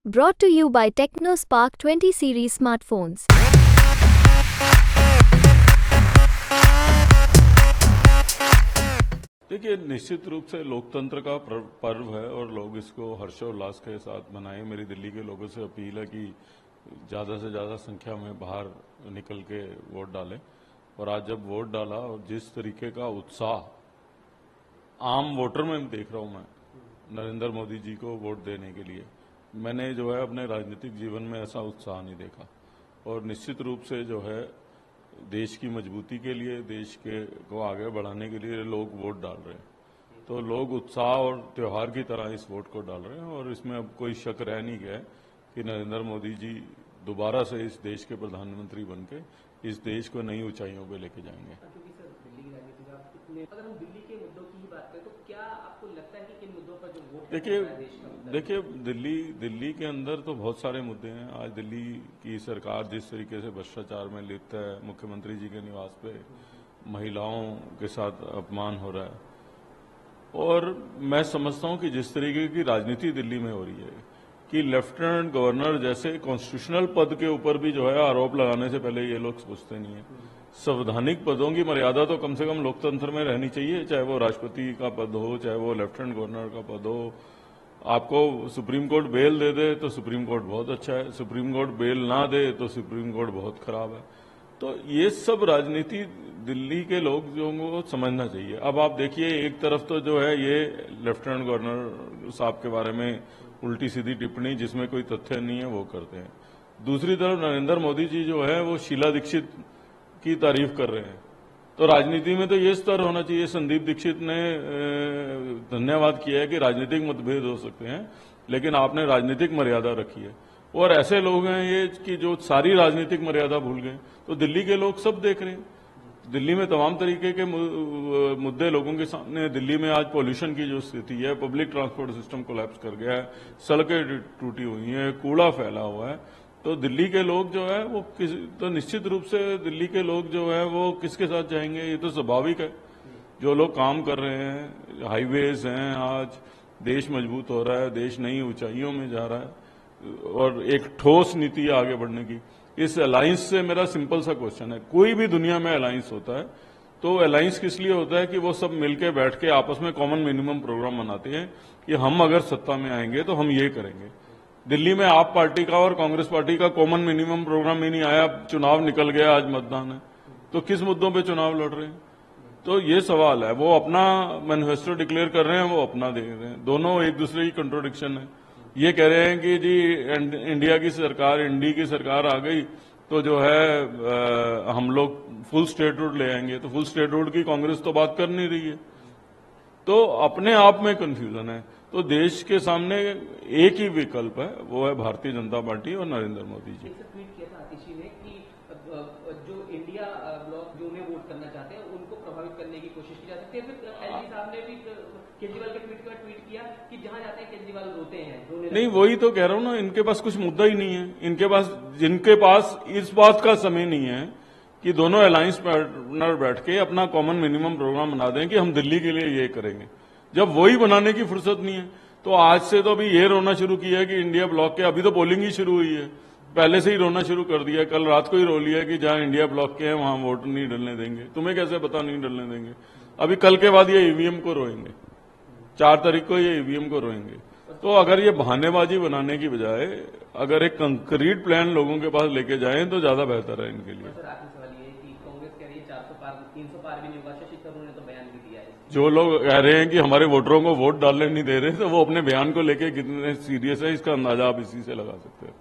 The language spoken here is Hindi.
Brought to you by TechnoSpark 20 series smartphones. देखिए, निश्चित रूप से लोकतंत्र का पर्व है और लोग इसको हर्षोल्लास के साथ मनाएं। मेरी दिल्ली के लोगों से अपील है कि ज़्यादा से ज़्यादा संख्या में बाहर निकल के वोट डालें। और आज जब वोट डाला और जिस तरीके का उत्साह आम वोटर में देख रहा हूं मैं नरेंद्र मोदी जी को वोट देने के लिए, मैंने जो है अपने राजनीतिक जीवन में ऐसा उत्साह नहीं देखा। और निश्चित रूप से जो है देश की मजबूती के लिए, देश के को आगे बढ़ाने के लिए लोग वोट डाल रहे हैं। तो लोग उत्साह और त्योहार की तरह इस वोट को डाल रहे हैं और इसमें अब कोई शक रह नहीं गया कि नरेंद्र मोदी जी दोबारा से इस देश के प्रधानमंत्री बनके इस देश को नई ऊंचाइयों पे लेके जाएंगे। क्योंकि सर दिल्ली की राजनीति में अगर हम दिल्ली के मुद्दों की ही बात करें तो क्या आपको लगता है कि किन मुद्दों पर जो वोट देखिए दिल्ली के अंदर तो बहुत सारे मुद्दे हैं। आज दिल्ली की सरकार जिस तरीके से भ्रष्टाचार में लिप्त है, मुख्यमंत्री जी के निवास पे महिलाओं के साथ अपमान हो रहा है। और मैं समझता हूं कि जिस तरीके की राजनीति दिल्ली में हो रही है कि लेफ्टिनेंट गवर्नर जैसे कॉन्स्टिट्यूशनल पद के ऊपर भी जो है आरोप लगाने से पहले ये लोग सोचते नहीं है। संवैधानिक पदों की मर्यादा तो कम से कम लोकतंत्र में रहनी चाहिए, चाहे वो राष्ट्रपति का पद हो, चाहे वो लेफ्टिनेंट गवर्नर का पद हो। आपको सुप्रीम कोर्ट बेल दे दे तो सुप्रीम कोर्ट बहुत अच्छा है, सुप्रीम कोर्ट बेल ना दे तो सुप्रीम कोर्ट बहुत खराब है। तो ये सब राजनीति दिल्ली के लोग जो को समझना चाहिए। अब आप देखिए, एक तरफ तो जो है ये लेफ्टिनेंट गवर्नर साहब के बारे में उल्टी सीधी टिप्पणी जिसमें कोई तथ्य नहीं है वो करते हैं। दूसरी तरफ नरेंद्र मोदी जी जो है वो शीला दीक्षित की तारीफ कर रहे हैं। तो राजनीति में तो ये स्तर होना चाहिए। संदीप दीक्षित ने धन्यवाद किया है कि राजनीतिक मतभेद हो सकते हैं, लेकिन आपने राजनीतिक मर्यादा रखी है। और ऐसे लोग हैं ये कि जो सारी राजनीतिक मर्यादा भूल गए। तो दिल्ली के लोग सब देख रहे हैं। दिल्ली में तमाम तरीके के मुद्दे लोगों के सामने। दिल्ली में आज पॉल्यूशन की जो स्थिति है, पब्लिक ट्रांसपोर्ट सिस्टम कोलैप्स कर गया है, सड़कें टूटी हुई हैं, कूड़ा फैला हुआ है। तो दिल्ली के लोग जो है वो तो निश्चित रूप से दिल्ली के लोग जो है वो किसके साथ जाएंगे, ये तो स्वाभाविक है। जो लोग काम कर रहे हैं, हाईवेज हैं, आज देश मजबूत हो रहा है, देश नई ऊंचाइयों में जा रहा है और एक ठोस नीति है आगे बढ़ने की। इस अलायंस से मेरा सिंपल सा क्वेश्चन है, कोई भी दुनिया में अलायंस होता है तो अलायंस किस लिए होता है कि वो सब मिलके बैठ के आपस में कॉमन मिनिमम प्रोग्राम बनाते हैं कि हम अगर सत्ता में आएंगे तो हम ये करेंगे। दिल्ली में आप पार्टी का और कांग्रेस पार्टी का कॉमन मिनिमम प्रोग्राम ही नहीं आया। चुनाव निकल गया, आज मतदान है, तो किस मुद्दों पर चुनाव लड़ रहे हैं? तो ये सवाल है। वो अपना मैनिफेस्टो डिक्लेयर कर रहे हैं, वो अपना दे रहे हैं। दोनों एक दूसरे की कंट्रोडिक्शन है। ये कह रहे हैं कि जी इंडिया की सरकार, इंडी की सरकार आ गई तो जो है हम लोग फुल स्टेटहुड ले आएंगे। तो फुल स्टेटहुड की कांग्रेस तो बात कर नहीं रही है। तो अपने आप में कंफ्यूजन है। तो देश के सामने एक ही विकल्प है, वो है भारतीय जनता पार्टी और नरेंद्र मोदी जी। ट्वीट किया था आतिशी ने कि जो इंडिया ब्लॉक जो उन्हें वोट करना चाहते हैं उनको प्रभावित करने की कोशिश की जा सकती है। फिर एलजी साहब ने भी केजरीवाल के ट्वीट किया कि जहां जाते हैं केजरीवाल रोते हैं। नहीं, वही तो कह रहा हूं ना, इनके पास कुछ मुद्दा ही नहीं है। जिनके पास इस बात का समय नहीं है कि दोनों अलायंस पार्टनर बैठ के अपना कॉमन मिनिमम प्रोग्राम बना दें कि हम दिल्ली के लिए ये करेंगे। जब वही बनाने की फुर्सत नहीं है तो आज से तो अभी ये रोना शुरू किया कि इंडिया ब्लॉक के, अभी तो पोलिंग ही शुरू हुई है, पहले से ही रोना शुरू कर दिया। कल रात को ही रो लिया कि जहां इंडिया ब्लॉक के हैं वहां वोट नहीं डलने देंगे। तुम्हें कैसे पता नहीं डलने देंगे? अभी कल के बाद ये ईवीएम को रोएंगे, 4 तारीख को ये ईवीएम को रोएंगे। तो अगर ये बहानेबाजी बनाने की बजाय अगर एक कंक्रीट प्लान लोगों के पास लेके जाएं तो ज्यादा बेहतर है इनके लिए। कांग्रेस कह रही है 400 पार 300 पार भी नहीं होगा। शशि थरूर ने तो बयान भी दिया है। जो लोग कह रहे हैं कि हमारे वोटरों को वोट डालने नहीं दे रहे, तो वो अपने बयान को लेके कितने सीरियस है इसका अंदाजा आप इसी से लगा सकते हैं।